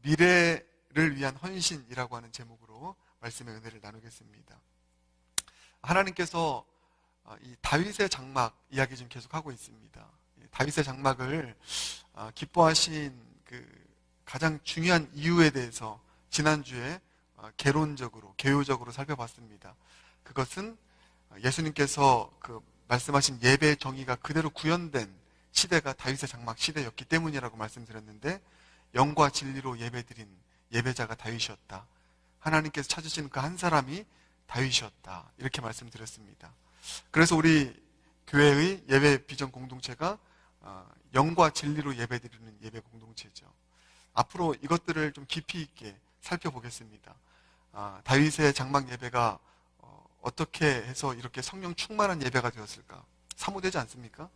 미래를 위한 헌신이라고 하는 제목으로 말씀의 은혜를 나누겠습니다. 하나님께서 이 다윗의 장막 이야기 지금 계속하고 있습니다. 다윗의 장막을 기뻐하신 그 가장 중요한 이유에 대해서 지난주에 개론적으로, 개요적으로 살펴봤습니다. 그것은 예수님께서 그 말씀하신 예배의 정의가 그대로 구현된 시대가 다윗의 장막 시대였기 때문이라고 말씀드렸는데, 영과 진리로 예배드린 예배자가 다윗이었다. 하나님께서 찾으시는 그 한 사람이 다윗이었다. 이렇게 말씀드렸습니다. 그래서 우리 교회의 예배 비전 공동체가 영과 진리로 예배드리는 예배 공동체죠. 앞으로 이것들을 좀 깊이 있게 살펴보겠습니다. 다윗의 장막 예배가 어떻게 해서 이렇게 성령 충만한 예배가 되었을까? 사모되지 않습니까?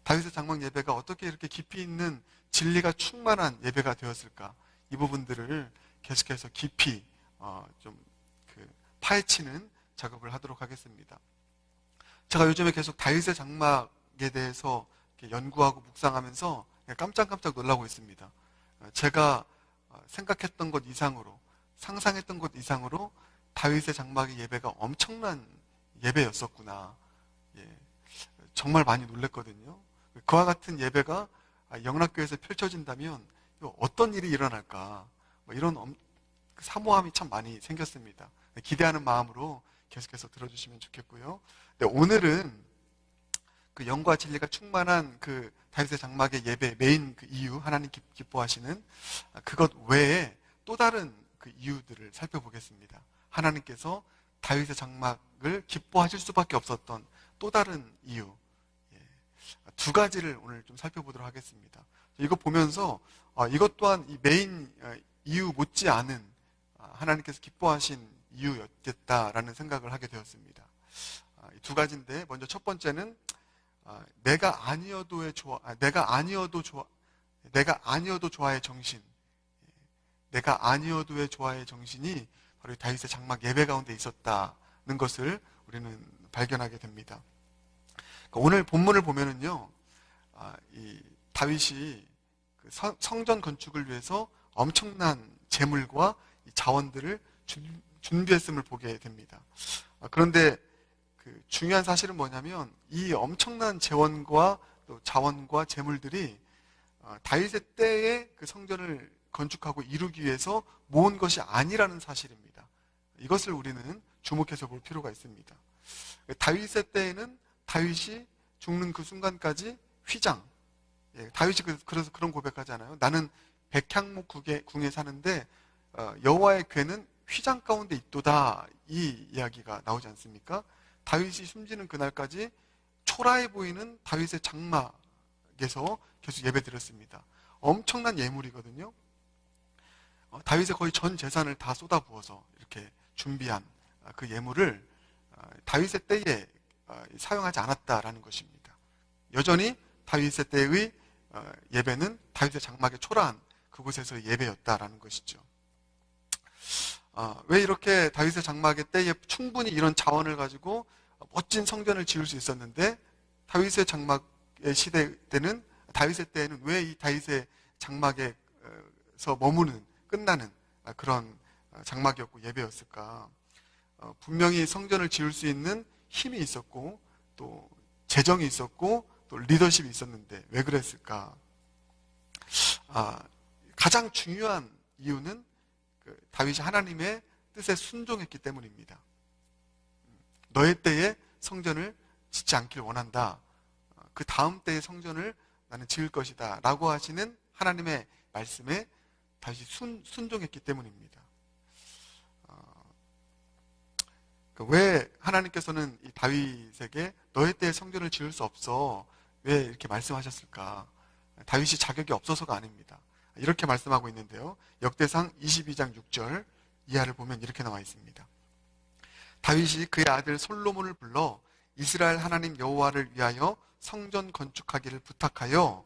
다윗의 장막 예배가 어떻게 이렇게 깊이 있는 진리가 충만한 예배가 되었을까? 이 부분들을 계속해서 깊이 파헤치는 작업을 하도록 하겠습니다. 제가 요즘에 계속 다윗의 장막에 대해서 연구하고 묵상하면서 깜짝깜짝 놀라고 있습니다. 제가 생각했던 것 이상으로, 상상했던 것 이상으로 다윗의 장막의 예배가 엄청난 예배였었구나. 정말 많이 놀랐거든요. 그와 같은 예배가 영락교회에서 펼쳐진다면 어떤 일이 일어날까, 이런 사모함이 참 많이 생겼습니다. 기대하는 마음으로 계속해서 들어주시면 좋겠고요. 오늘은 그 영과 진리가 충만한 그 다윗의 장막의 예배 메인 그 이유, 하나님 기뻐하시는 그것 외에 또 다른 그 이유들을 살펴보겠습니다. 하나님께서 다윗의 장막을 기뻐하실 수밖에 없었던 또 다른 이유, 두 가지를 오늘 좀 살펴보도록 하겠습니다. 이거 보면서 이것 또한 이 메인 이유 못지 않은 하나님께서 기뻐하신 이유였겠다라는 생각을 하게 되었습니다. 두 가지인데, 먼저 첫 번째는 내가 아니어도 좋아의 정신, 내가 아니어도의 좋아의 정신이 바로 다윗의 장막 예배 가운데 있었다는 것을 우리는 발견하게 됩니다. 오늘 본문을 보면은요, 이 다윗이 그 성전 건축을 위해서 엄청난 재물과 자원들을 준비했음을 보게 됩니다. 그런데 그 중요한 사실은 뭐냐면, 이 엄청난 재원과 또 자원과 재물들이 다윗의 때에 그 성전을 건축하고 이루기 위해서 모은 것이 아니라는 사실입니다. 이것을 우리는 주목해서 볼 필요가 있습니다. 다윗의 때에는 다윗이 죽는 그 순간까지 휘장, 다윗이 그래서 그런 고백하잖아요. 나는 백향목 궁에 사는데 여호와의 궤는 휘장 가운데 있도다, 이 이야기가 나오지 않습니까? 다윗이 숨지는 그날까지 초라해 보이는 다윗의 장막에서 계속 예배드렸습니다. 엄청난 예물이거든요. 다윗의 거의 전 재산을 다 쏟아부어서 이렇게 준비한 그 예물을 다윗의 때에 사용하지 않았다라는 것입니다. 여전히 다윗의 때의 예배는 다윗의 장막의 초라한 그곳에서의 예배였다라는 것이죠. 왜 이렇게 다윗의 장막의 때에 충분히 이런 자원을 가지고 멋진 성전을 지을 수 있었는데, 다윗의 장막의 시대 때는, 다윗의 때에는 왜 이 다윗의 장막에서 머무는, 끝나는 그런 장막이었고 예배였을까? 분명히 성전을 지을 수 있는 힘이 있었고, 또 재정이 있었고, 또 리더십이 있었는데 왜 그랬을까? 가장 중요한 이유는 다윗이 하나님의 뜻에 순종했기 때문입니다. 너의 때에 성전을 짓지 않길 원한다. 그 다음 때의 성전을 나는 지을 것이다 라고 하시는 하나님의 말씀에 다윗이 순종했기 때문입니다. 왜 하나님께서는 이 다윗에게 너의 때에 성전을 지을 수 없어, 왜 이렇게 말씀하셨을까? 다윗이 자격이 없어서가 아닙니다. 이렇게 말씀하고 있는데요, 역대상 22장 6절 이하를 보면 이렇게 나와 있습니다. 다윗이 그의 아들 솔로몬을 불러 이스라엘 하나님 여호와를 위하여 성전 건축하기를 부탁하여,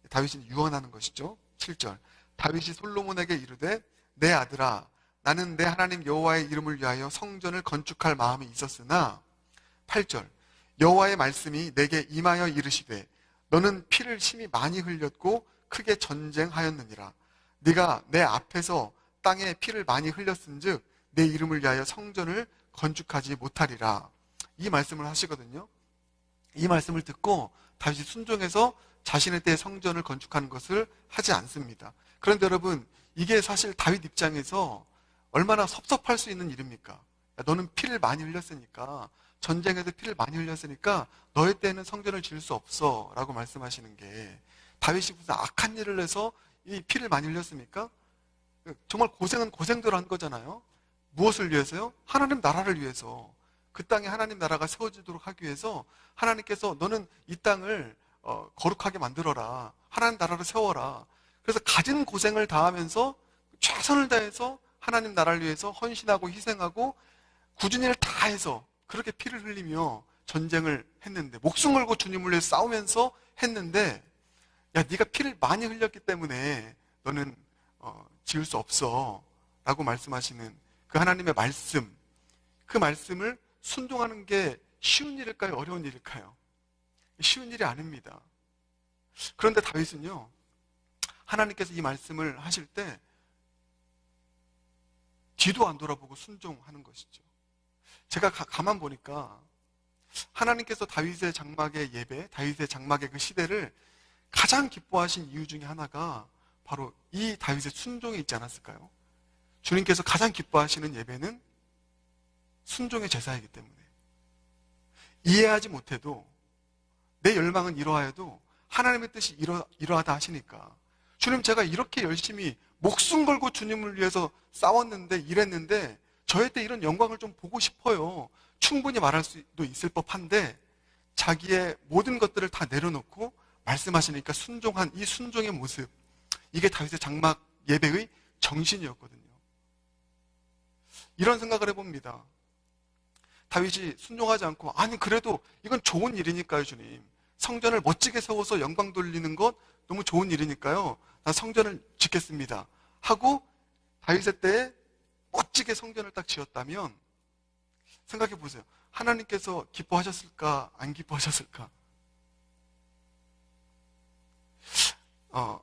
다윗이 유언하는 것이죠. 7절, 다윗이 솔로몬에게 이르되 내 아들아, 나는 내 하나님 여호와의 이름을 위하여 성전을 건축할 마음이 있었으나, 8절, 여호와의 말씀이 내게 임하여 이르시되 너는 피를 심히 많이 흘렸고 크게 전쟁하였느니라. 네가 내 앞에서 땅에 피를 많이 흘렸은즉 내 이름을 위하여 성전을 건축하지 못하리라. 이 말씀을 하시거든요. 이 말씀을 듣고 다윗이 순종해서 자신의 때에 성전을 건축하는 것을 하지 않습니다. 그런데 여러분, 이게 사실 다윗 입장에서 얼마나 섭섭할 수 있는 일입니까? 야, 너는 피를 많이 흘렸으니까, 전쟁에서 피를 많이 흘렸으니까 너의 때에는 성전을 지을 수 없어 라고 말씀하시는 게, 다윗이 무슨 악한 일을 해서 이 피를 많이 흘렸습니까? 정말 고생은 고생대로 한 거잖아요. 무엇을 위해서요? 하나님 나라를 위해서. 그 땅에 하나님 나라가 세워지도록 하기 위해서 하나님께서 너는 이 땅을 거룩하게 만들어라. 하나님 나라를 세워라. 그래서 가진 고생을 다하면서 최선을 다해서 하나님 나라를 위해서 헌신하고 희생하고 굳은 일을 다 해서 그렇게 피를 흘리며 전쟁을 했는데, 목숨 걸고 주님을 위해 싸우면서 했는데, 야, 네가 피를 많이 흘렸기 때문에 너는 지을 수 없어 라고 말씀하시는 그 하나님의 말씀, 그 말씀을 순종하는 게 쉬운 일일까요? 어려운 일일까요? 쉬운 일이 아닙니다. 그런데 다윗은요, 하나님께서 이 말씀을 하실 때 뒤도 안 돌아보고 순종하는 것이죠. 제가 가만 보니까 하나님께서 다윗의 장막의 예배, 다윗의 장막의 그 시대를 가장 기뻐하신 이유 중에 하나가 바로 이 다윗의 순종에 있지 않았을까요? 주님께서 가장 기뻐하시는 예배는 순종의 제사이기 때문에, 이해하지 못해도 내 열망은 이러하여도 하나님의 뜻이 이러하다 하시니까, 주님, 제가 이렇게 열심히 목숨 걸고 주님을 위해서 싸웠는데, 일했는데 저의 때 이런 영광을 좀 보고 싶어요. 충분히 말할 수도 있을 법한데 자기의 모든 것들을 다 내려놓고 말씀하시니까 순종한 이 순종의 모습, 이게 다윗의 장막 예배의 정신이었거든요. 이런 생각을 해봅니다. 다윗이 순종하지 않고, 아니 그래도 이건 좋은 일이니까요, 주님. 성전을 멋지게 세워서 영광 돌리는 것 너무 좋은 일이니까요, 난 성전을 짓겠습니다 하고 다윗의 때에 멋지게 성전을 딱 지었다면, 생각해 보세요. 하나님께서 기뻐하셨을까, 안 기뻐하셨을까?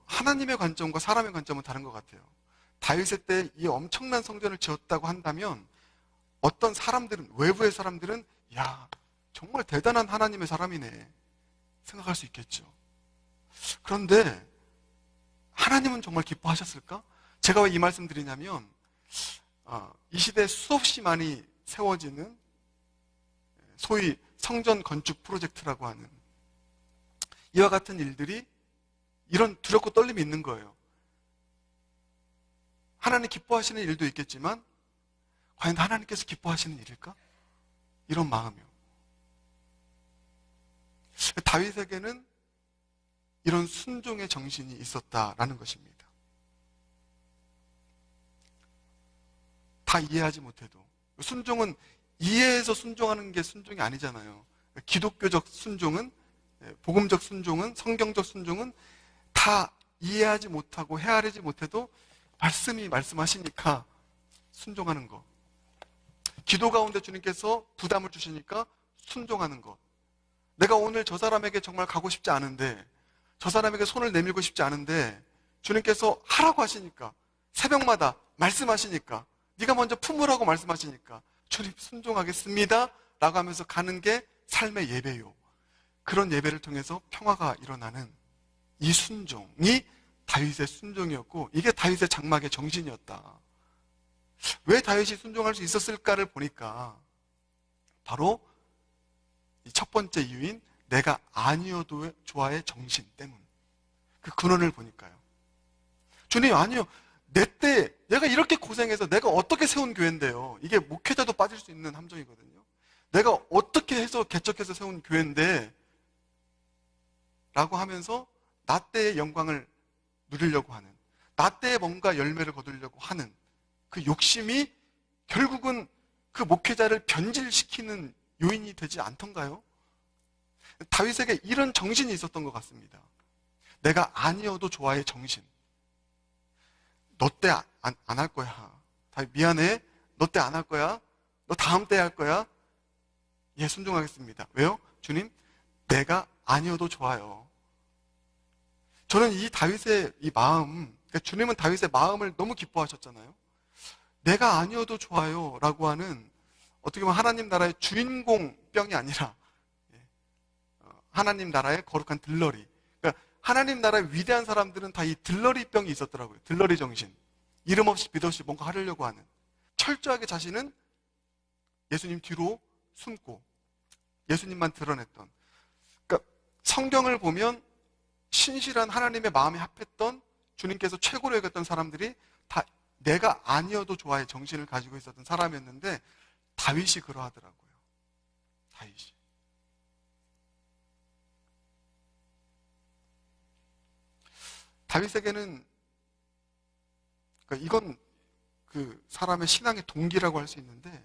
하나님의 관점과 사람의 관점은 다른 것 같아요. 다윗의 때 이 엄청난 성전을 지었다고 한다면 어떤 사람들은, 외부의 사람들은 야, 정말 대단한 하나님의 사람이네 생각할 수 있겠죠. 그런데 하나님은 정말 기뻐하셨을까? 제가 왜 이 말씀 드리냐면, 이 시대에 수없이 많이 세워지는 소위 성전 건축 프로젝트라고 하는 이와 같은 일들이 이런 두렵고 떨림이 있는 거예요. 하나님 기뻐하시는 일도 있겠지만 과연 하나님께서 기뻐하시는 일일까? 이런 마음이요. 다윗에게는 이런 순종의 정신이 있었다라는 것입니다. 다 이해하지 못해도, 순종은 이해해서 순종하는 게 순종이 아니잖아요. 기독교적 순종은, 복음적 순종은, 성경적 순종은 다 이해하지 못하고 헤아리지 못해도 말씀이 말씀하시니까 순종하는 것. 기도 가운데 주님께서 부담을 주시니까 순종하는 것. 내가 오늘 저 사람에게 정말 가고 싶지 않은데, 저 사람에게 손을 내밀고 싶지 않은데 주님께서 하라고 하시니까, 새벽마다 말씀하시니까, 네가 먼저 품으라고 말씀하시니까 주님 순종하겠습니다 라고 하면서 가는 게 삶의 예배요. 그런 예배를 통해서 평화가 일어나는 이 순종이 다윗의 순종이었고, 이게 다윗의 장막의 정신이었다. 왜 다윗이 순종할 수 있었을까를 보니까 바로 이 첫 번째 이유인 내가 아니어도 좋아의 정신 때문, 그 근원을 보니까요. 주님, 아니요, 내 때 내가 이렇게 고생해서 내가 어떻게 세운 교회인데요, 이게 목회자도 빠질 수 있는 함정이거든요. 내가 어떻게 해서 개척해서 세운 교회인데 라고 하면서 나 때의 영광을 누리려고 하는, 나 때에 뭔가 열매를 거두려고 하는 그 욕심이 결국은 그 목회자를 변질시키는 요인이 되지 않던가요? 다윗에게 이런 정신이 있었던 것 같습니다. 내가 아니어도 좋아의 정신. 너 때 안 할 거야. 다윗 미안해. 너 때 안 할 거야. 너 다음 때 할 거야. 예, 순종하겠습니다. 왜요? 주님, 내가 아니어도 좋아요. 저는 이 다윗의 이 마음, 그러니까 주님은 다윗의 마음을 너무 기뻐하셨잖아요. 내가 아니어도 좋아요 라고 하는, 어떻게 보면 하나님 나라의 주인공병이 아니라 하나님 나라의 거룩한 들러리. 그러니까 하나님 나라의 위대한 사람들은 다 이 들러리병이 있었더라고요. 들러리 정신. 이름 없이 빛 없이 뭔가 하려고 하는. 철저하게 자신은 예수님 뒤로 숨고 예수님만 드러냈던. 그러니까 성경을 보면 신실한 하나님의 마음에 합했던, 주님께서 최고로 여겼던 사람들이 다 내가 아니어도 좋아의 정신을 가지고 있었던 사람이었는데, 다윗이 그러하더라고요. 다윗이. 다윗에게는, 그러니까 이건 그 사람의 신앙의 동기라고 할 수 있는데,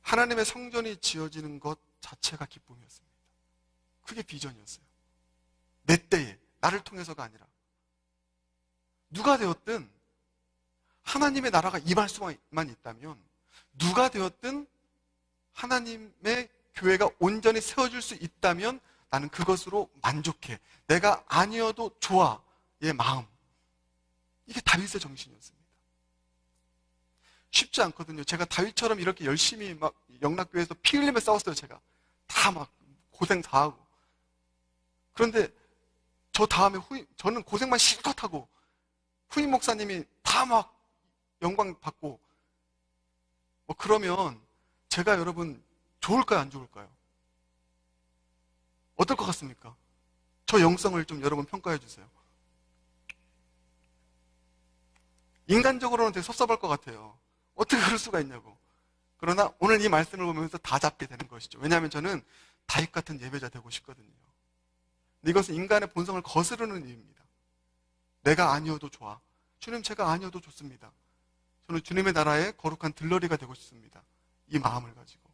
하나님의 성전이 지어지는 것 자체가 기쁨이었습니다. 그게 비전이었어요. 내 때에, 나를 통해서가 아니라. 누가 되었든 하나님의 나라가 임할 수만 있다면, 누가 되었든 하나님의 교회가 온전히 세워질 수 있다면 나는 그것으로 만족해. 내가 아니어도 좋아의 마음. 이게 다윗의 정신이었습니다. 쉽지 않거든요. 제가 다윗처럼 이렇게 열심히 막 영락교회에서 피 흘리며 싸웠어요. 제가 다 막 고생 다 하고. 그런데 저 다음에 저는 고생만 실컷 하고, 후임 목사님이 다 막 영광 받고, 뭐 그러면 제가 여러분 좋을까요, 안 좋을까요? 어떨 것 같습니까? 저 영성을 좀 여러분 평가해 주세요. 인간적으로는 되게 섭섭할 것 같아요. 어떻게 그럴 수가 있냐고. 그러나 오늘 이 말씀을 보면서 다 잡게 되는 것이죠. 왜냐하면 저는 다윗 같은 예배자 되고 싶거든요. 근데 이것은 인간의 본성을 거스르는 일입니다. 내가 아니어도 좋아. 주님, 제가 아니어도 좋습니다. 저는 주님의 나라의 거룩한 들러리가 되고 싶습니다. 이 마음을 가지고.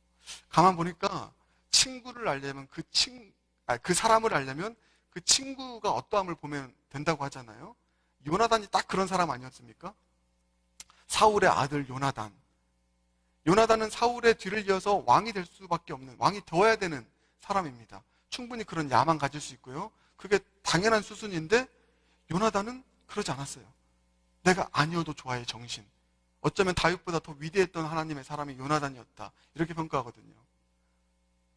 가만 보니까 친구를 알려면 그 사람을 알려면 그 친구가 어떠함을 보면 된다고 하잖아요. 요나단이 딱 그런 사람 아니었습니까? 사울의 아들 요나단. 요나단은 사울의 뒤를 이어서 왕이 될 수밖에 없는, 왕이 되어야 되는 사람입니다. 충분히 그런 야망 가질 수 있고요. 그게 당연한 수순인데, 요나단은 그러지 않았어요. 내가 아니어도 좋아의 정신. 어쩌면 다윗보다 더 위대했던 하나님의 사람이 요나단이었다, 이렇게 평가하거든요.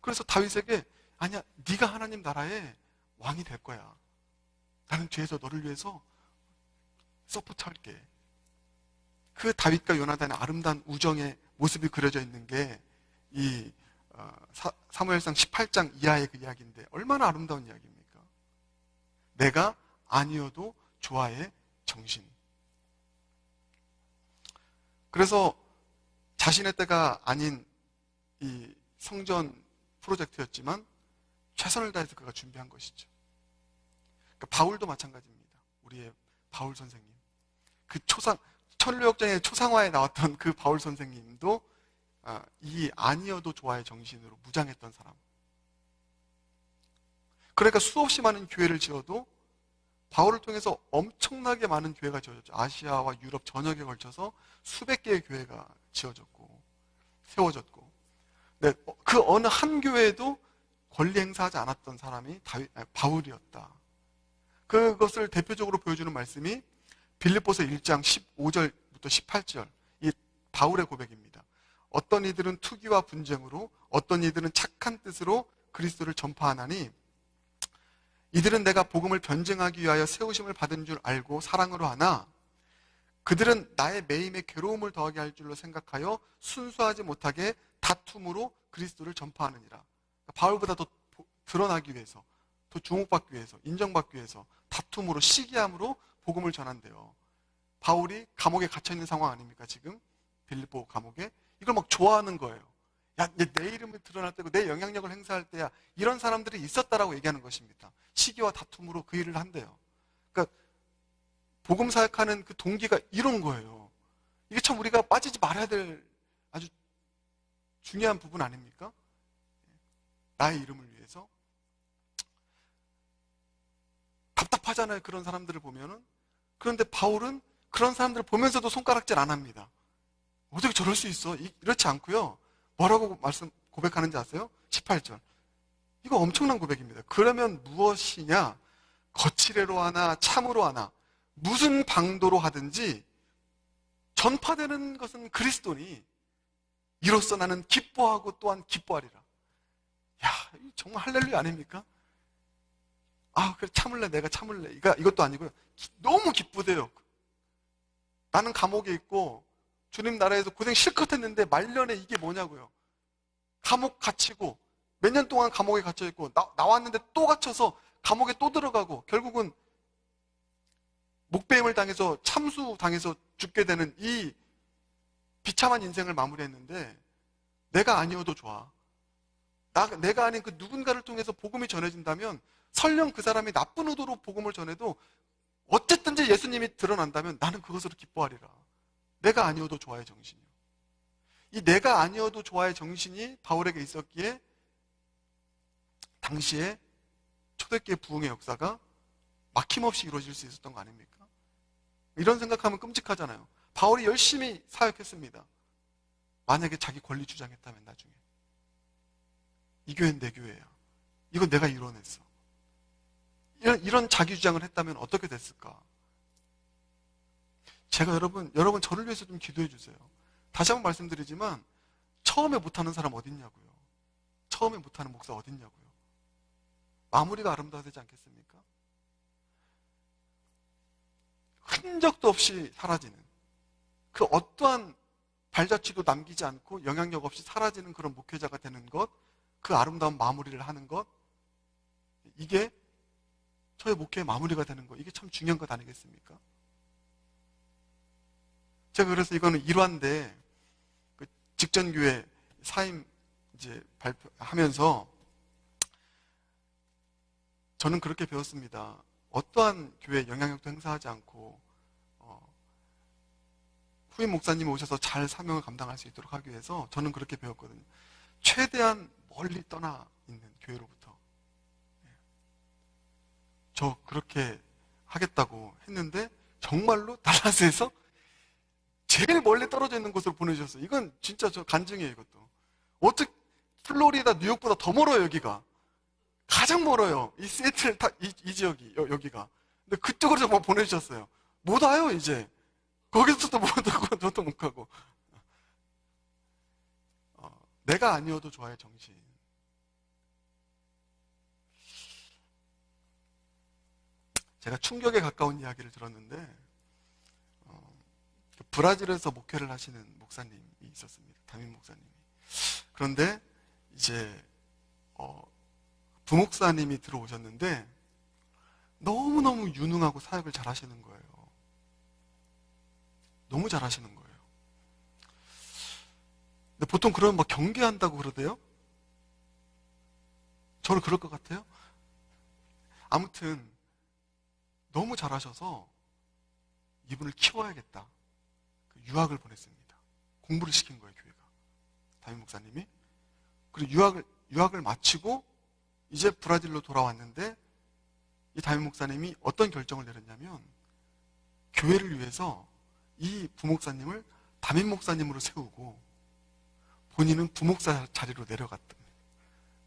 그래서 다윗에게, 아니야, 네가 하나님 나라의 왕이 될 거야. 나는 뒤에서 너를 위해서 서포트할게. 그 다윗과 요나단의 아름다운 우정의 모습이 그려져 있는 게 이 사무엘상 18장 이하의 그 이야기인데, 얼마나 아름다운 이야기입니까? 내가 아니어도 좋아의 정신. 그래서 자신의 때가 아닌 이 성전 프로젝트였지만 최선을 다해서 그가 준비한 것이죠. 그러니까 바울도 마찬가지입니다. 우리의 바울 선생님. 그 천루역정의 초상화에 나왔던 그 바울 선생님도 이 아니어도 좋아의 정신으로 무장했던 사람. 그러니까 수없이 많은 교회를 지어도 바울을 통해서 엄청나게 많은 교회가 지어졌죠. 아시아와 유럽 전역에 걸쳐서 수백 개의 교회가 지어졌고 세워졌고, 네, 그 어느 한 교회에도 권리 행사하지 않았던 사람이 바울이었다. 그것을 대표적으로 보여주는 말씀이 빌립보서 1장 15절부터 18절, 이 바울의 고백입니다. 어떤 이들은 투기와 분쟁으로, 어떤 이들은 착한 뜻으로 그리스도를 전파하나니, 이들은 내가 복음을 변증하기 위하여 세우심을 받은 줄 알고 사랑으로 하나, 그들은 나의 매임에 괴로움을 더하게 할 줄로 생각하여 순수하지 못하게 다툼으로 그리스도를 전파하느니라. 바울보다 더 드러나기 위해서, 더 주목받기 위해서, 인정받기 위해서 다툼으로, 시기함으로 복음을 전한대요. 바울이 감옥에 갇혀있는 상황 아닙니까? 지금 빌립보 감옥에. 이걸 막 좋아하는 거예요. 야, 내 이름이 드러날 때고 내 영향력을 행사할 때야. 이런 사람들이 있었다라고 얘기하는 것입니다. 시기와 다툼으로 그 일을 한대요. 그러니까 복음 사역하는 그 동기가 이런 거예요. 이게 참 우리가 빠지지 말아야 될 아주 중요한 부분 아닙니까? 나의 이름을 위해서. 답답하잖아요, 그런 사람들을 보면은. 그런데 바울은 그런 사람들을 보면서도 손가락질 안 합니다. 어떻게 저럴 수 있어? 이렇지 않고요. 뭐라고 고백하는지 아세요? 18절. 이거 엄청난 고백입니다. 그러면 무엇이냐? 거칠애로 하나 참으로 하나 무슨 방도로 하든지 전파되는 것은 그리스도니 이로써 나는 기뻐하고 또한 기뻐하리라. 야, 정말 할렐루야 아닙니까? 아, 그래 참을래, 내가 참을래. 이것도 아니고요. 너무 기쁘대요. 나는 감옥에 있고 주님 나라에서 고생 실컷 했는데 말년에 이게 뭐냐고요. 감옥 갇히고 몇 년 동안 감옥에 갇혀 있고 나왔는데 또 갇혀서 감옥에 또 들어가고 결국은 목배임을 당해서 참수 당해서 죽게 되는 이 비참한 인생을 마무리했는데 내가 아니어도 좋아. 내가 아닌 그 누군가를 통해서 복음이 전해진다면 설령 그 사람이 나쁜 의도로 복음을 전해도 어쨌든지 예수님이 드러난다면 나는 그것으로 기뻐하리라. 내가 아니어도 좋아의 정신이요. 이 내가 아니어도 좋아의 정신이 바울에게 있었기에 당시에 초대교회 부흥의 역사가 막힘없이 이루어질 수 있었던 거 아닙니까? 이런 생각하면 끔찍하잖아요. 바울이 열심히 사역했습니다. 만약에 자기 권리 주장했다면 나중에 이 교회는 내 교회야. 이건 내가 이뤄냈어. 이런 자기 주장을 했다면 어떻게 됐을까? 제가 여러분 저를 위해서 좀 기도해 주세요. 다시 한번 말씀드리지만 처음에 못하는 사람 어딨냐고요. 처음에 못하는 목사 어딨냐고요. 마무리가 아름다워야 되지 않겠습니까? 흔적도 없이 사라지는 그 어떠한 발자취도 남기지 않고 영향력 없이 사라지는 그런 목회자가 되는 것, 그 아름다운 마무리를 하는 것, 이게 저의 목회의 마무리가 되는 것, 이게 참 중요한 것 아니겠습니까? 제가 그래서 이거는 일환데 그 직전교회 사임 이제 발표하면서 저는 그렇게 배웠습니다. 어떠한 교회에 영향력도 행사하지 않고 후임 목사님이 오셔서 잘 사명을 감당할 수 있도록 하기 위해서 저는 그렇게 배웠거든요. 최대한 멀리 떠나 있는 교회로부터. 저 그렇게 하겠다고 했는데 정말로 달라스에서 제일 멀리 떨어져 있는 곳으로 보내주셨어요. 이건 진짜 저 간증이에요. 이것도. 어떻게 플로리다, 뉴욕보다 더 멀어요. 여기가. 가장 멀어요. 이 시애틀 이 지역이 여기가. 근데 그쪽으로 정말 보내주셨어요. 못 와요 이제. 거기서도 못 오고 저도 못 가고. 내가 아니어도 좋아요 정신. 제가 충격에 가까운 이야기를 들었는데 브라질에서 목회를 하시는 목사님이 있었습니다. 담임 목사님이. 그런데 이제 부목사님이 들어오셨는데 너무너무 유능하고 사역을 잘 하시는 거예요. 너무 잘 하시는 거예요. 근데 보통 그러면 막 경계한다고 그러대요? 저는 그럴 것 같아요? 아무튼 너무 잘하셔서 이분을 키워야겠다. 유학을 보냈습니다. 공부를 시킨 거예요, 교회가. 담임 목사님이. 그리고 유학을 마치고 이제 브라질로 돌아왔는데 이 담임 목사님이 어떤 결정을 내렸냐면 교회를 위해서 이 부목사님을 담임 목사님으로 세우고 본인은 부목사 자리로 내려갔다.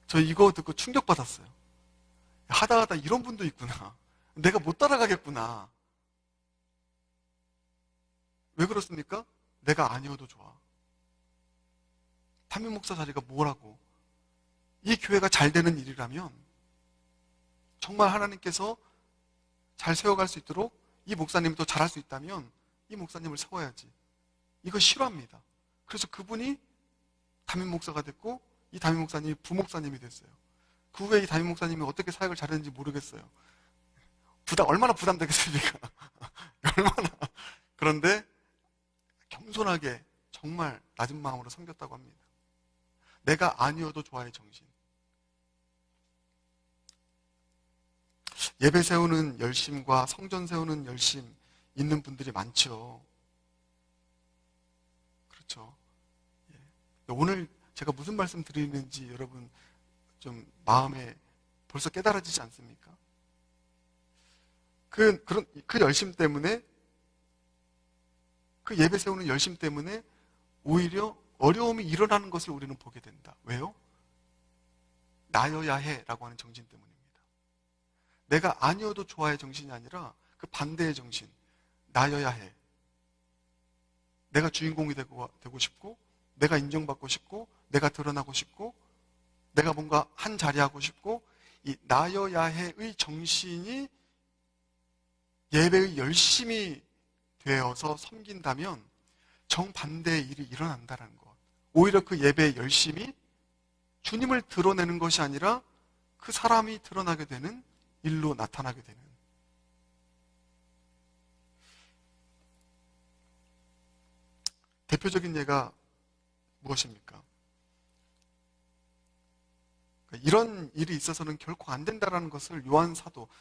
저 이거 듣고 충격받았어요. 하다 이런 분도 있구나. 내가 못 따라가겠구나. 왜 그렇습니까? 내가 아니어도 좋아. 담임 목사 자리가 뭐라고? 이 교회가 잘 되는 일이라면 정말 하나님께서 잘 세워갈 수 있도록 이 목사님이 더 잘할 수 있다면 이 목사님을 세워야지. 이거 싫어합니다. 그래서 그분이 담임 목사가 됐고 이 담임 목사님이 부목사님이 됐어요. 그 후에 이 담임 목사님이 어떻게 사역을 잘했는지 모르겠어요. 얼마나 부담되겠습니까? 얼마나. 그런데 겸손하게 정말 낮은 마음으로 섬겼다고 합니다. 내가 아니어도 좋아의 정신. 예배 세우는 열심과 성전 세우는 열심 있는 분들이 많죠. 그렇죠. 오늘 제가 무슨 말씀 드리는지 여러분 좀 마음에 벌써 깨달아지지 않습니까? 그 열심 때문에, 그 예배 세우는 열심 때문에 오히려 어려움이 일어나는 것을 우리는 보게 된다. 왜요? 나여야 해라고 하는 정신 때문입니다. 내가 아니어도 좋아의 정신이 아니라 그 반대의 정신. 나여야 해. 내가 주인공이 되고 싶고, 내가 인정받고 싶고, 내가 드러나고 싶고, 내가 뭔가 한 자리 하고 싶고, 이 나여야 해의 정신이 예배의 열심이 되어서 섬긴다면 정반대의 일이 일어난다는 것. 오히려 그 예배의 열심이 주님을 드러내는 것이 아니라 그 사람이 드러나게 되는 일로 나타나게 되는. 대표적인 예가 무엇입니까? 이런 일이 있어서는 결코 안 된다는 것을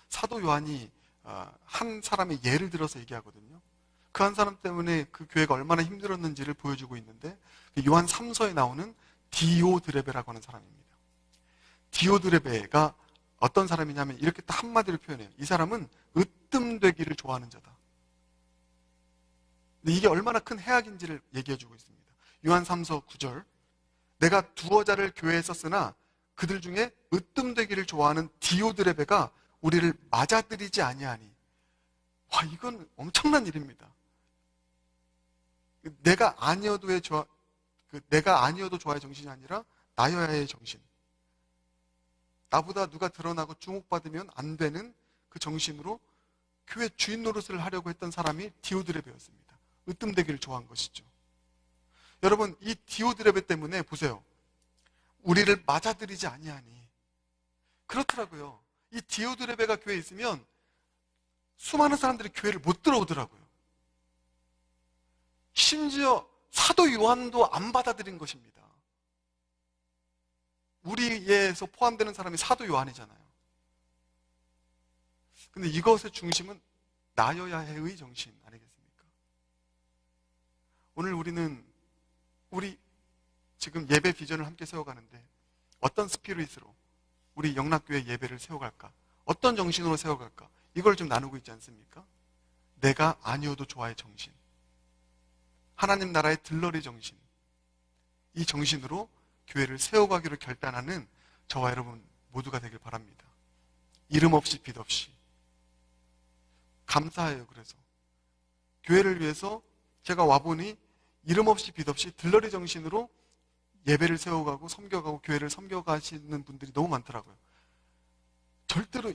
사도 요한이 한 사람의 예를 들어서 얘기하거든요. 그 한 사람 때문에 그 교회가 얼마나 힘들었는지를 보여주고 있는데, 요한 3서에 나오는 디오드레베라고 하는 사람입니다. 디오드레베가 어떤 사람이냐면 이렇게 딱 한마디로 표현해요. 이 사람은 으뜸되기를 좋아하는 자다. 근데 이게 얼마나 큰 해악인지를 얘기해주고 있습니다. 요한 3서 9절, 내가 두어 자를 교회에 썼으나 그들 중에 으뜸되기를 좋아하는 디오드레베가 우리를 맞아들이지 아니하니. 와, 이건 엄청난 일입니다. 내가 아니어도 좋아의 정신이 아니라 나여야의 정신. 나보다 누가 드러나고 주목받으면 안 되는 그 정신으로 교회 주인 노릇을 하려고 했던 사람이 디오드레베였습니다. 으뜸되기를 좋아한 것이죠. 여러분, 이 디오드레베 때문에 보세요. 우리를 맞아들이지 아니하니. 그렇더라고요. 이 디오드레베가 교회에 있으면 수많은 사람들이 교회를 못 들어오더라고요. 심지어 사도 요한도 안 받아들인 것입니다. 우리에서 포함되는 사람이 사도 요한이잖아요. 근데 이것의 중심은 나여야 해의 정신 아니겠습니까? 오늘 우리 지금 예배 비전을 함께 세워가는데 어떤 스피릿으로 우리 영락교회 예배를 세워갈까? 어떤 정신으로 세워갈까? 이걸 좀 나누고 있지 않습니까? 내가 아니어도 좋아의 정신, 하나님 나라의 들러리 정신, 이 정신으로 교회를 세워가기로 결단하는 저와 여러분 모두가 되길 바랍니다. 이름 없이 빛 없이. 감사해요. 그래서 교회를 위해서 제가 와보니 이름 없이 빛 없이 들러리 정신으로 예배를 세워가고 섬겨가고 교회를 섬겨가시는 분들이 너무 많더라고요. 절대로,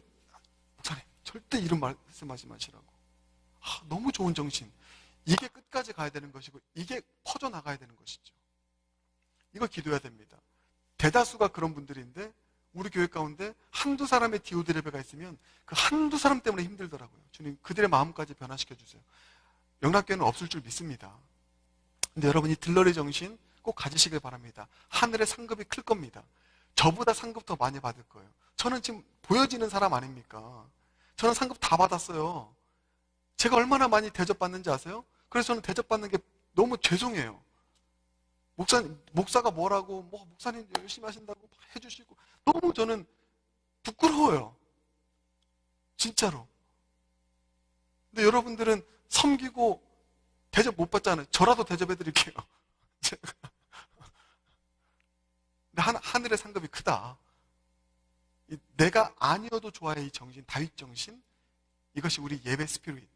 목사님 절대 이런 말씀하지 마시라고. 너무 좋은 정신. 이게 끝까지 가야 되는 것이고 이게 퍼져나가야 되는 것이죠. 이거 기도해야 됩니다. 대다수가 그런 분들인데 우리 교회 가운데 한두 사람의 디오드레베가 있으면 그 한두 사람 때문에 힘들더라고요. 주님, 그들의 마음까지 변화시켜 주세요. 영락교회는 없을 줄 믿습니다. 근데 여러분이 들러리 정신 꼭 가지시길 바랍니다. 하늘의 상급이 클 겁니다. 저보다 상급 더 많이 받을 거예요. 저는 지금 보여지는 사람 아닙니까? 저는 상급 다 받았어요. 제가 얼마나 많이 대접받는지 아세요? 그래서 저는 대접받는 게 너무 죄송해요. 목사가 뭐라고, 목사님 열심히 하신다고 해주시고, 너무 저는 부끄러워요. 진짜로. 근데 여러분들은 섬기고 대접 못 받잖아요. 저라도 대접해드릴게요. 근데 하늘의 상급이 크다. 내가 아니어도 좋아해 이 정신, 다윗 정신, 이것이 우리 예배 스피릿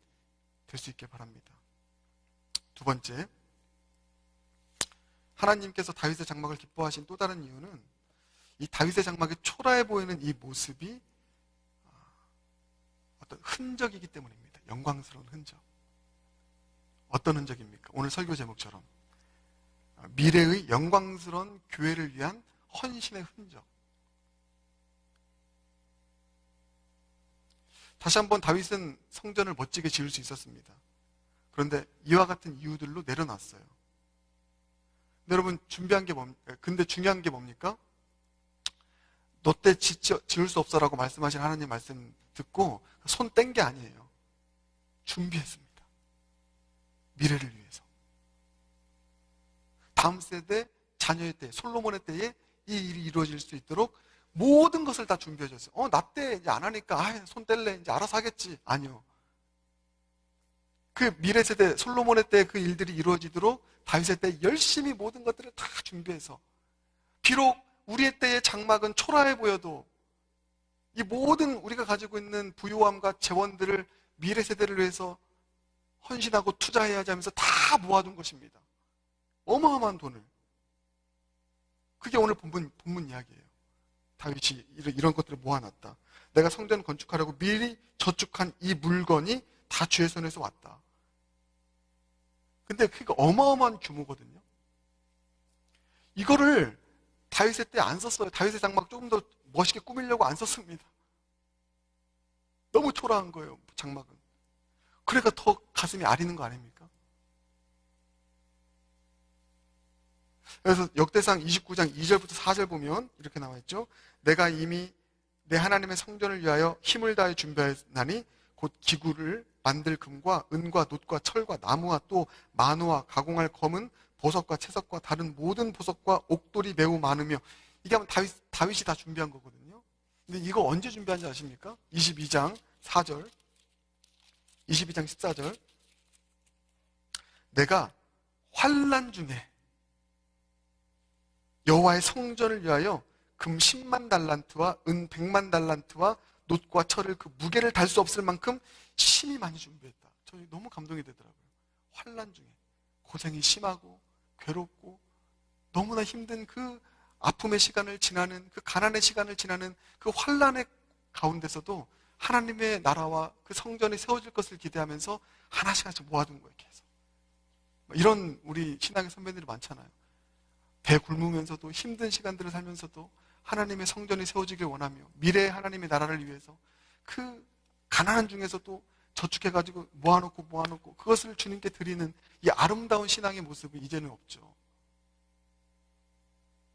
될 수 있게 바랍니다. 두 번째, 하나님께서 다윗의 장막을 기뻐하신 또 다른 이유는 이 다윗의 장막이 초라해 보이는 이 모습이 어떤 흔적이기 때문입니다. 영광스러운 흔적. 어떤 흔적입니까? 오늘 설교 제목처럼 미래의 영광스러운 교회를 위한 헌신의 흔적. 다시 한번 다윗은 성전을 멋지게 지을 수 있었습니다. 그런데 이와 같은 이유들로 내려놨어요. 여러분, 근데 중요한 게 뭡니까? 너 때 지을 수 없어라고 말씀하신 하나님 말씀 듣고 손 뗀 게 아니에요. 준비했습니다. 미래를 위해서. 다음 세대, 자녀의 때, 솔로몬의 때에 이 일이 이루어질 수 있도록 모든 것을 다 준비해줬어요. 나 때 이제 안 하니까 손 뗄래, 이제 알아서 하겠지. 아니요. 그 미래 세대, 솔로몬의 때 그 일들이 이루어지도록 다윗의 때 열심히 모든 것들을 다 준비해서, 비록 우리의 때의 장막은 초라해 보여도 이 모든 우리가 가지고 있는 부요함과 재원들을 미래 세대를 위해서 헌신하고 투자해야지 하면서 다 모아둔 것입니다. 어마어마한 돈을. 그게 오늘 본문 이야기예요. 다윗이 이런 것들을 모아놨다. 내가 성전 건축하려고 미리 저축한 이 물건이 다 주의 손에서 왔다. 근데 그게 어마어마한 규모거든요. 이거를 다윗의 때 안 썼어요. 다윗의 장막 조금 더 멋있게 꾸미려고 안 썼습니다. 너무 초라한 거예요, 장막은. 그러니까 더 가슴이 아리는 거 아닙니까? 그래서 역대상 29장 2절부터 4절 보면 이렇게 나와 있죠. 내가 이미 내 하나님의 성전을 위하여 힘을 다해 준비하나니 곧 기구를 만들 금과 은과 놋과 철과 나무와 또 만호와 가공할 검은 보석과 채석과 다른 모든 보석과 옥돌이 매우 많으며, 이게 하면 다윗이 다 준비한 거거든요. 근데 이거 언제 준비한지 아십니까? 22장 4절, 22장 14절. 내가 환난 중에 여호와의 성전을 위하여 금 10만 달란트와 은 100만 달란트와 놋과 철을 그 무게를 달 수 없을 만큼 심히 많이 준비했다. 저희 너무 감동이 되더라고요. 환난 중에 고생이 심하고 괴롭고 너무나 힘든 그 아픔의 시간을 지나는, 그 가난의 시간을 지나는 그 환난의 가운데서도 하나님의 나라와 그 성전이 세워질 것을 기대하면서 하나씩 하나씩 모아둔 거예요. 계속. 이런 우리 신앙의 선배들이 많잖아요. 배 굶으면서도 힘든 시간들을 살면서도 하나님의 성전이 세워지길 원하며 미래의 하나님의 나라를 위해서 그 가난한 중에서도 저축해가지고 모아놓고 그것을 주님께 드리는 이 아름다운 신앙의 모습이 이제는 없죠.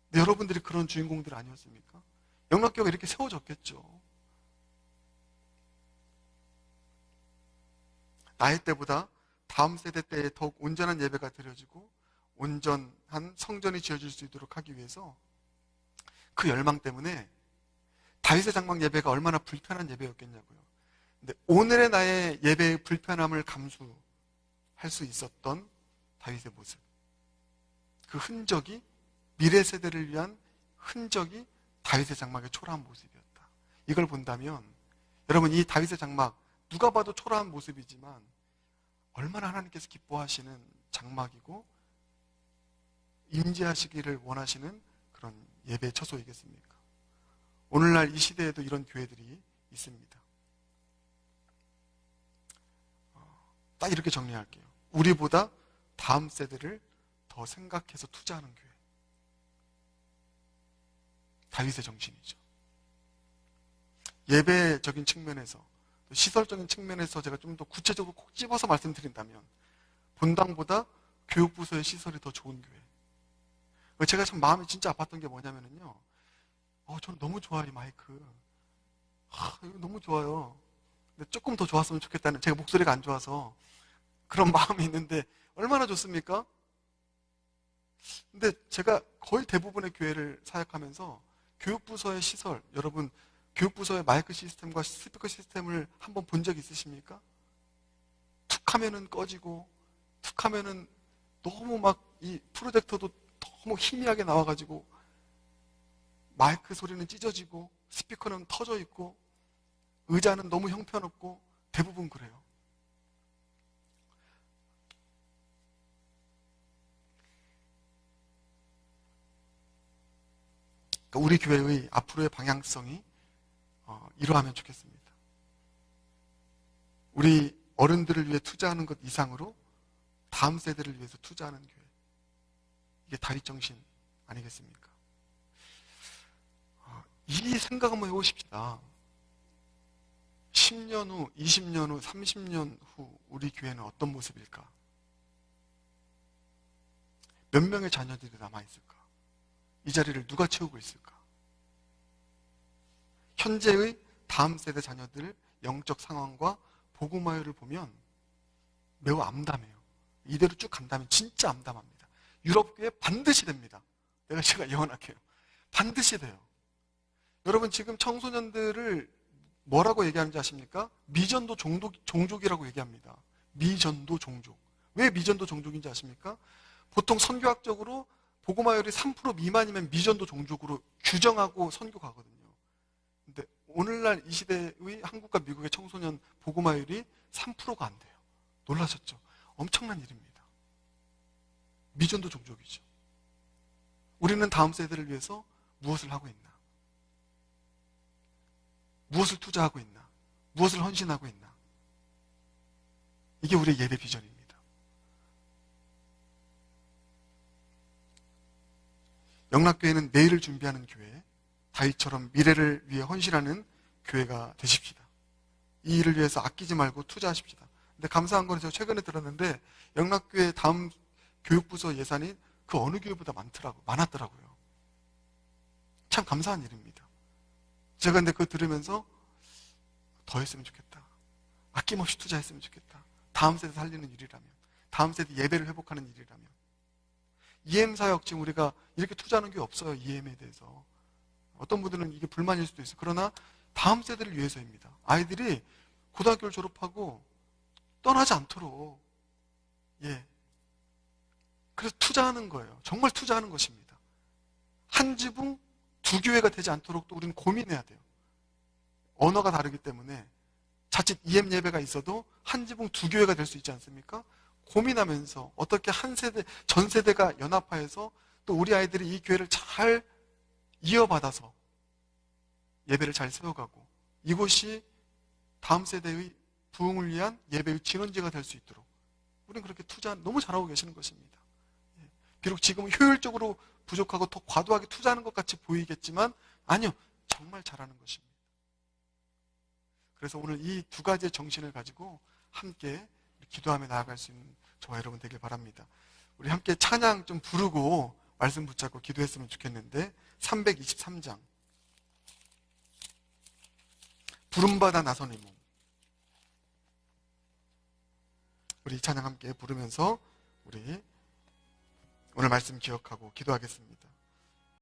근데 여러분들이 그런 주인공들 아니었습니까? 영락교회가 이렇게 세워졌겠죠. 나의 때보다 다음 세대 때에 더욱 온전한 예배가 드려지고 온전한 성전이 지어질 수 있도록 하기 위해서 그 열망 때문에 다윗의 장막 예배가 얼마나 불편한 예배였겠냐고요. 근데 오늘의 나의 예배의 불편함을 감수할 수 있었던 다윗의 모습, 그 흔적이, 미래 세대를 위한 흔적이 다윗의 장막의 초라한 모습이었다. 이걸 본다면 여러분, 이 다윗의 장막 누가 봐도 초라한 모습이지만 얼마나 하나님께서 기뻐하시는 장막이고 임재하시기를 원하시는 그런 예배의 처소이겠습니까? 오늘날 이 시대에도 이런 교회들이 있습니다. 딱 이렇게 정리할게요. 우리보다 다음 세대를 더 생각해서 투자하는 교회. 다윗의 정신이죠. 예배적인 측면에서, 시설적인 측면에서 제가 좀 더 구체적으로 콕 집어서 말씀드린다면 본당보다 교육부서의 시설이 더 좋은 교회. 제가 참 마음이 진짜 아팠던 게 뭐냐면요. 저는 너무 좋아요, 이 마이크. 이거 너무 좋아요. 근데 조금 더 좋았으면 좋겠다는, 제가 목소리가 안 좋아서 그런 마음이 있는데 얼마나 좋습니까? 근데 제가 거의 대부분의 교회를 사역하면서 교육부서의 시설, 여러분 교육부서의 마이크 시스템과 스피커 시스템을 한번 본 적 있으십니까? 툭 하면은 꺼지고 툭 하면은 너무 막 이 프로젝터도 너무 희미하게 나와가지고 마이크 소리는 찢어지고 스피커는 터져 있고 의자는 너무 형편없고 대부분 그래요. 그러니까 우리 교회의 앞으로의 방향성이 이러하면 좋겠습니다. 우리 어른들을 위해 투자하는 것 이상으로 다음 세대를 위해서 투자하는 교회. 이게 다윗 정신 아니겠습니까? 이 생각 한번 해보십시다. 10년 후, 20년 후, 30년 후 우리 교회는 어떤 모습일까? 몇 명의 자녀들이 남아있을까? 이 자리를 누가 채우고 있을까? 현재의 다음 세대 자녀들 영적 상황과 복음화율을 보면 매우 암담해요. 이대로 쭉 간다면 진짜 암담합니다. 유럽교회 반드시 됩니다. 제가 예언할게요. 반드시 돼요. 여러분 지금 청소년들을 뭐라고 얘기하는지 아십니까? 미전도 종족이라고 얘기합니다. 미전도 종족. 왜 미전도 종족인지 아십니까? 보통 선교학적으로 복음화율이 3% 미만이면 미전도 종족으로 규정하고 선교 가거든요. 근데 오늘날 이 시대의 한국과 미국의 청소년 복음화율이 3%가 안 돼요. 놀라셨죠? 엄청난 일입니다. 미전도 종족이죠. 우리는 다음 세대를 위해서 무엇을 하고 있나? 무엇을 투자하고 있나? 무엇을 헌신하고 있나? 이게 우리의 예배 비전입니다. 영락교회는 내일을 준비하는 교회, 다윗처럼 미래를 위해 헌신하는 교회가 되십시다. 이 일을 위해서 아끼지 말고 투자하십시다. 근데 감사한 건 제가 최근에 들었는데 영락교회 다음 교육부서 예산이 그 어느 교회보다 많았더라고요. 참 감사한 일입니다. 제가 근데 그거 들으면서 더 했으면 좋겠다. 아낌없이 투자했으면 좋겠다. 다음 세대 살리는 일이라면, 다음 세대 예배를 회복하는 일이라면. EM 사역 지금 우리가 이렇게 투자하는 게 없어요. EM에 대해서. 어떤 분들은 이게 불만일 수도 있어요. 그러나 다음 세대를 위해서입니다. 아이들이 고등학교를 졸업하고 떠나지 않도록, 그래서 투자하는 거예요. 정말 투자하는 것입니다. 한 지붕 두 교회가 되지 않도록 또 우리는 고민해야 돼요. 언어가 다르기 때문에 자칫 EM 예배가 있어도 한 지붕 두 교회가 될 수 있지 않습니까? 고민하면서 어떻게 한 세대, 전 세대가 연합하여서 또 우리 아이들이 이 교회를 잘 이어받아서 예배를 잘 세워가고 이곳이 다음 세대의 부흥을 위한 예배의 진원지가 될 수 있도록 우리는 그렇게 투자 너무 잘하고 계시는 것입니다. 비록 지금은 효율적으로 부족하고 더 과도하게 투자하는 것 같이 보이겠지만 아니요, 정말 잘하는 것입니다. 그래서 오늘 이 두 가지의 정신을 가지고 함께 기도하며 나아갈 수 있는 저와 여러분 되길 바랍니다. 우리 함께 찬양 좀 부르고 말씀 붙잡고 기도했으면 좋겠는데 323장 부름받아 나선 이몸, 우리 찬양 함께 부르면서 우리 오늘 말씀 기억하고 기도하겠습니다.